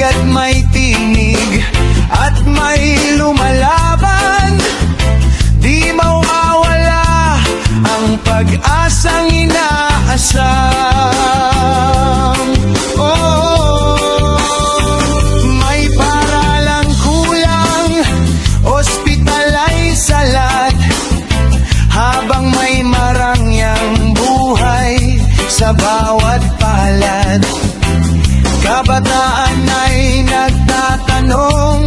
at may tinig at may lumalaban. Di mawawala ang pag-asang inaasam. Oh, may paralang kulang, ospital ay salat, habang may marangyang buhay sa bawat palad. Kabataan ay nagtatanong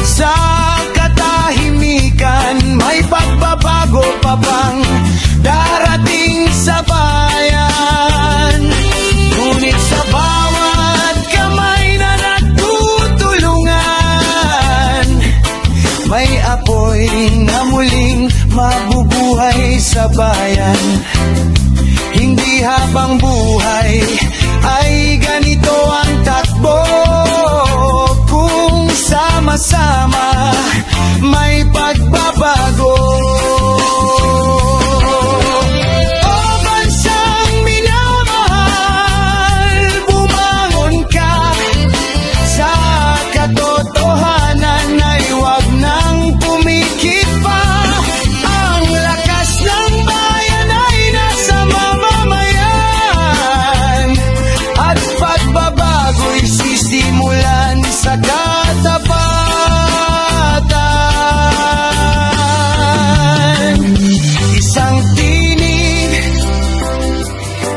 sa katahimikan, may pagbabago pa bang darating sa bayan? Ngunit sa bawat kamay na nagtutulungan, may apoy na muling mabubuhay sa bayan. Hindi habang buhay ay ganito ang takbo, kung sama-sama may pagbabago. O bansang minamahal, bumangon ka sa katotohanan ay huwag nang pumikit pa. Ang lakas ng bayan ay nasa mamamayan, at pagbabago'y sisimulan sa katapatan. Isang tinig,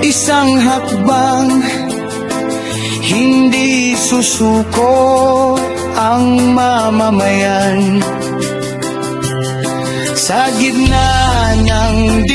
isang hakbang, hindi susuko ang mamamayan. Sa gitna ng